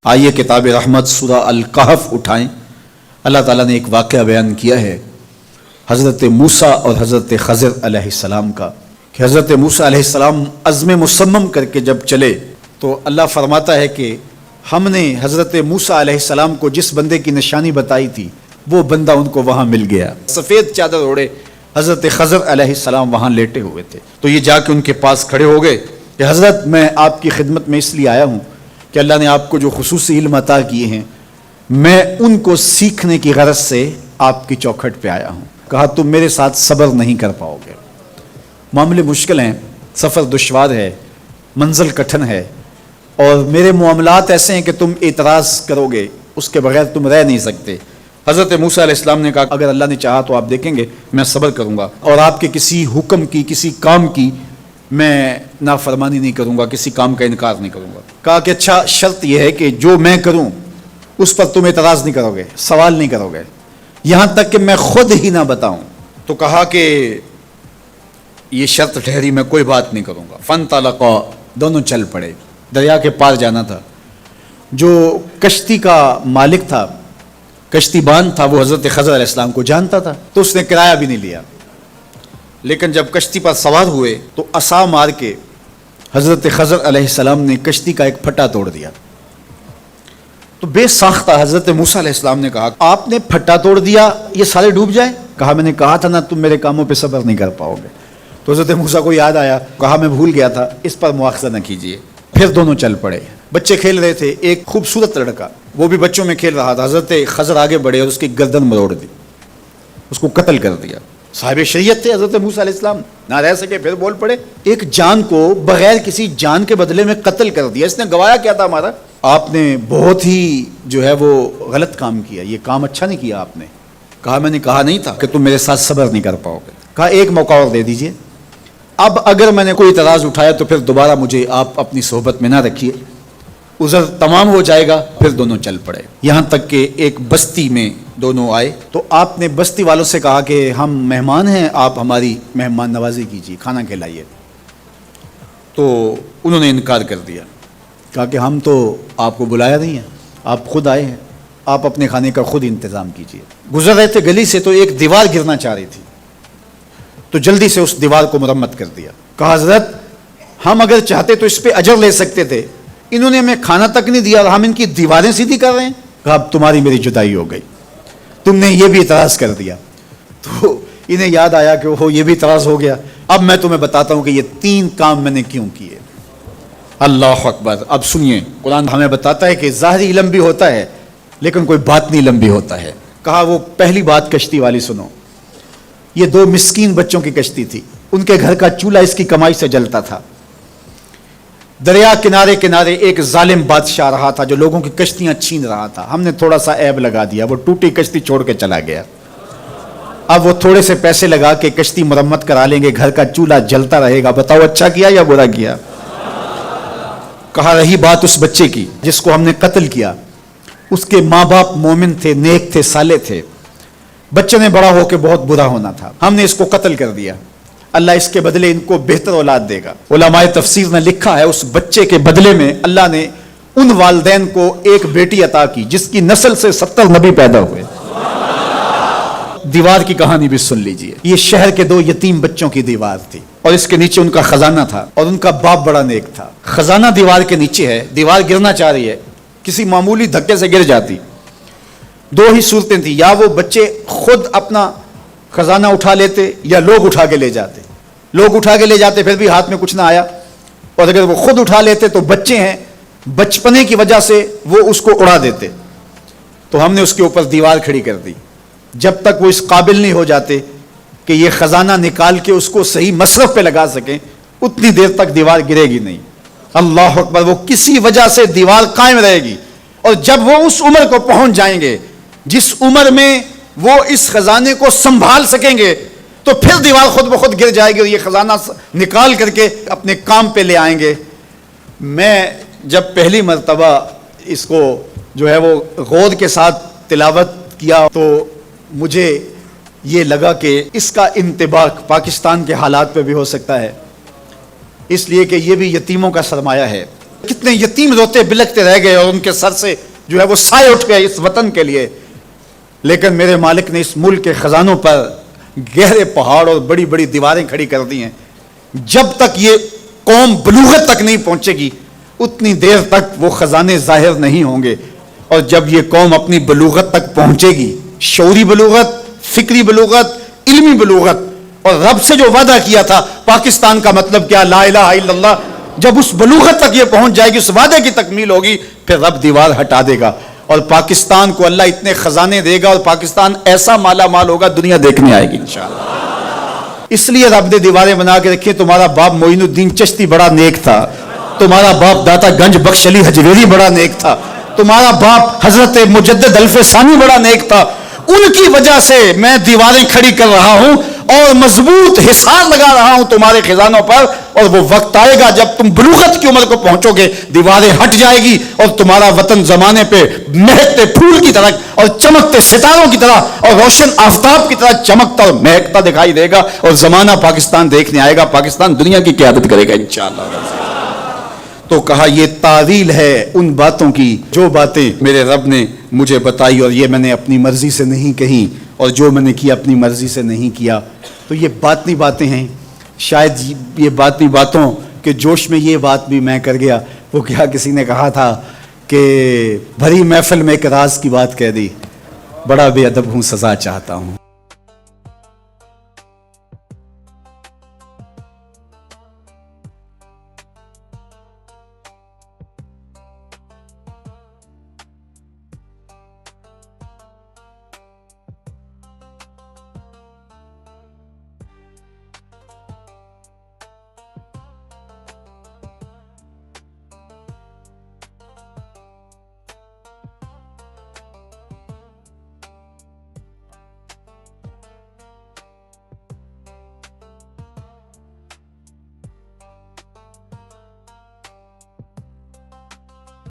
آئیے کتاب رحمت سورہ الکہف اٹھائیں۔ اللہ تعالیٰ نے ایک واقعہ بیان کیا ہے حضرت موسیٰ اور حضرت خضر علیہ السلام کا، کہ حضرت موسیٰ علیہ السلام عزم مصمم کر کے جب چلے تو اللہ فرماتا ہے کہ ہم نے حضرت موسیٰ علیہ السلام کو جس بندے کی نشانی بتائی تھی وہ بندہ ان کو وہاں مل گیا۔ سفید چادر اوڑے حضرت خضر علیہ السلام وہاں لیٹے ہوئے تھے، تو یہ جا کے ان کے پاس کھڑے ہو گئے کہ حضرت میں آپ کی خدمت میں اس لیے آیا ہوں کہ اللہ نے آپ کو جو خصوصی علم عطا کیے ہیں میں ان کو سیکھنے کی غرض سے آپ کی چوکھٹ پہ آیا ہوں۔ کہا تم میرے ساتھ صبر نہیں کر پاؤ گے، معاملے مشکل ہیں، سفر دشوار ہے، منزل کٹھن ہے، اور میرے معاملات ایسے ہیں کہ تم اعتراض کرو گے اس کے بغیر تم رہ نہیں سکتے۔ حضرت موسیٰ علیہ السلام نے کہا اگر اللہ نے چاہا تو آپ دیکھیں گے میں صبر کروں گا اور آپ کے کسی حکم کی کسی کام کی میں نافرمانی نہیں کروں گا، کسی کام کا انکار نہیں کروں گا۔ کہا کہ اچھا شرط یہ ہے کہ جو میں کروں اس پر تم اعتراض نہیں کرو گے، سوال نہیں کرو گے، یہاں تک کہ میں خود ہی نہ بتاؤں۔ تو کہا کہ یہ شرط ٹھہری، میں کوئی بات نہیں کروں گا۔ فانطلقا، دونوں چل پڑے، دریا کے پار جانا تھا۔ جو کشتی کا مالک تھا، کشتی بان تھا، وہ حضرت خضر علیہ السلام کو جانتا تھا تو اس نے کرایہ بھی نہیں لیا، لیکن جب کشتی پر سوار ہوئے تو عصا مار کے حضرت خضر علیہ السلام نے کشتی کا ایک پھٹا توڑ دیا۔ تو بے ساختہ حضرت موسیٰ علیہ السلام نے کہا آپ نے پھٹا توڑ دیا، یہ سارے ڈوب جائیں؟ کہا میں نے کہا تھا نا تم میرے کاموں پہ صبر نہیں کر پاؤ گے۔ تو حضرت موسیٰ کو یاد آیا، کہا میں بھول گیا تھا، اس پر مواخذہ نہ کیجیے۔ پھر دونوں چل پڑے، بچے کھیل رہے تھے، ایک خوبصورت لڑکا وہ بھی بچوں میں کھیل رہا تھا۔ حضرت خضر آگے بڑھے اور اس کی گردن مروڑ دی، اس کو قتل کر دیا۔ صاحب شریعت تھے حضرت موسیٰ علیہ السلام، نہ رہ سکے، پھر بول پڑے ایک جان کو بغیر کسی جان کے بدلے میں قتل کر دیا، اس نے گوایا کیا تھا ہمارا؟ آپ نے بہت ہی جو ہے وہ غلط کام کیا، یہ کام اچھا نہیں کیا آپ نے۔ کہا میں نے کہا نہیں تھا کہ تم میرے ساتھ صبر نہیں کر پاؤ گے۔ کہا ایک موقع اور دے دیجئے، اب اگر میں نے کوئی اعتراض اٹھایا تو پھر دوبارہ مجھے آپ اپنی صحبت میں نہ رکھیے، عذر تمام ہو جائے گا۔ پھر دونوں چل پڑے، یہاں تک کہ ایک بستی میں دونوں آئے تو آپ نے بستی والوں سے کہا کہ ہم مہمان ہیں، آپ ہماری مہمان نوازی کیجیے، کھانا کھلائیے۔ تو انہوں نے انکار کر دیا، کہا کہ ہم تو آپ کو بلایا نہیں ہے، آپ خود آئے ہیں، آپ اپنے کھانے کا خود انتظام کیجیے۔ گزر رہے تھے گلی سے تو ایک دیوار گرنا چاہ رہی تھی، تو جلدی سے اس دیوار کو مرمت کر دیا۔ کہا حضرت ہم اگر چاہتے تو اس پہ اجر لے سکتے تھے، انہوں نے ہمیں کھانا تک نہیں دیا اور ہم ان کی دیواریں سیدھی کر رہے ہیں۔ کہا اب تمہاری میری جدائی ہو گئی، تم نے یہ بھی اعتراض کر دیا۔ تو انہیں یاد آیا کہ وہ یہ بھی اعتراض ہو گیا، اب میں تمہیں بتاتا ہوں کہ یہ 3 کام میں نے کیوں کیے۔ اللہ اکبر۔ اب سنیے، قرآن ہمیں بتاتا ہے کہ ظاہری علم بھی ہوتا ہے لیکن کوئی باطنی علم بھی ہوتا ہے۔ کہا وہ پہلی بات کشتی والی سنو، یہ 2 مسکین بچوں کی کشتی تھی، ان کے گھر کا چولہا اس کی کمائی سے جلتا تھا۔ دریا کنارے کنارے ایک ظالم بادشاہ رہا تھا جو لوگوں کی کشتیاں چھین رہا تھا، ہم نے تھوڑا سا عیب لگا دیا، وہ ٹوٹی کشتی چھوڑ کے چلا گیا۔ اب وہ تھوڑے سے پیسے لگا کے کشتی مرمت کرا لیں گے، گھر کا چولہا جلتا رہے گا، بتاؤ اچھا کیا یا برا کیا؟ کہا رہی بات اس بچے کی جس کو ہم نے قتل کیا، اس کے ماں باپ مومن تھے، نیک تھے، صالح تھے، بچے نے بڑا ہو کے بہت برا ہونا تھا، ہم نے اس کو قتل کر دیا، اللہ اس کے بدلے ان کو بہتر اولاد دے گا۔ علماء تفسیر نے لکھا ہے اس بچے کے بدلے میں اللہ نے ان والدین کو ایک بیٹی عطا کی جس کی نسل سے 70 نبی پیدا ہوئے۔ دیوار کی کہانی بھی سن لیجئے، یہ شہر کے 2 یتیم بچوں کی دیوار تھی اور اس کے نیچے ان کا خزانہ تھا اور ان کا باپ بڑا نیک تھا۔ خزانہ دیوار کے نیچے ہے، دیوار گرنا چاہ رہی ہے، کسی معمولی دھکے سے گر جاتی۔ 2 ہی صورتیں تھیں، یا وہ بچے خود اپنا خزانہ اٹھا لیتے یا لوگ اٹھا کے لے جاتے۔ لوگ اٹھا کے لے جاتے پھر بھی ہاتھ میں کچھ نہ آیا، اور اگر وہ خود اٹھا لیتے تو بچے ہیں، بچپنے کی وجہ سے وہ اس کو اڑا دیتے۔ تو ہم نے اس کے اوپر دیوار کھڑی کر دی، جب تک وہ اس قابل نہیں ہو جاتے کہ یہ خزانہ نکال کے اس کو صحیح مصرف پہ لگا سکیں اتنی دیر تک دیوار گرے گی نہیں۔ اللہ اکبر۔ وہ کسی وجہ سے دیوار قائم رہے گی، اور جب وہ اس عمر کو پہنچ جائیں گے جس عمر میں وہ اس خزانے کو سنبھال سکیں گے تو پھر دیوار خود بخود گر جائے گی اور یہ خزانہ نکال کر کے اپنے کام پہ لے آئیں گے۔ میں جب پہلی مرتبہ اس کو جو ہے وہ غور کے ساتھ تلاوت کیا تو مجھے یہ لگا کہ اس کا انطباق پاکستان کے حالات پہ بھی ہو سکتا ہے، اس لیے کہ یہ بھی یتیموں کا سرمایہ ہے۔ کتنے یتیم روتے بلکتے رہ گئے اور ان کے سر سے جو ہے وہ سائے اٹھ گئے اس وطن کے لیے، لیکن میرے مالک نے اس ملک کے خزانوں پر گہرے پہاڑ اور بڑی بڑی دیواریں کھڑی کر دی ہیں۔ جب تک یہ قوم بلوغت تک نہیں پہنچے گی اتنی دیر تک وہ خزانے ظاہر نہیں ہوں گے، اور جب یہ قوم اپنی بلوغت تک پہنچے گی، شعوری بلوغت، فکری بلوغت، علمی بلوغت، اور رب سے جو وعدہ کیا تھا پاکستان کا مطلب کیا، لا الہ الا اللہ، جب اس بلوغت تک یہ پہنچ جائے گی، اس وعدے کی تکمیل ہوگی، پھر رب دیوار ہٹا دے گا اور پاکستان کو اللہ اتنے خزانے دے گا اور پاکستان ایسا مالا مال ہوگا دنیا دیکھنے آئے گی انشاءاللہ۔ اس لیے رب نے دیواریں بنا کے رکھی۔ تمہارا باپ معین الدین چشتی بڑا نیک تھا، تمہارا باپ داتا گنج بخش علی حجویری بڑا نیک تھا، تمہارا باپ حضرت مجدد الف ثانی بڑا نیک تھا، ان کی وجہ سے میں دیواریں کھڑی کر رہا ہوں اور مضبوط حصار لگا رہا ہوں تمہارے خزانوں پر، اور وہ وقت آئے گا جب تم بلوغت کی عمر کو پہنچو گے، دیواریں ہٹ جائے گی اور تمہارا وطن زمانے پہ مہکتے پھول کی طرح اور چمکتے ستاروں کی طرح اور روشن آفتاب کی طرح چمکتا اور مہکتا دکھائی دے گا، اور زمانہ پاکستان دیکھنے آئے گا، پاکستان دنیا کی قیادت کرے گا انشاءاللہ۔ تو کہا یہ تعویل ہے ان باتوں کی جو باتیں میرے رب نے مجھے بتائی، اور یہ میں نے اپنی مرضی سے نہیں کہی، اور جو میں نے کیا اپنی مرضی سے نہیں کیا۔ تو یہ باطنی باتیں ہیں، شاید یہ باطنی باتوں کے جوش میں یہ بات بھی میں کر گیا۔ وہ کیا کسی نے کہا تھا کہ بھری محفل میں ایک راز کی بات کہہ دی، بڑا بے ادب ہوں سزا چاہتا ہوں۔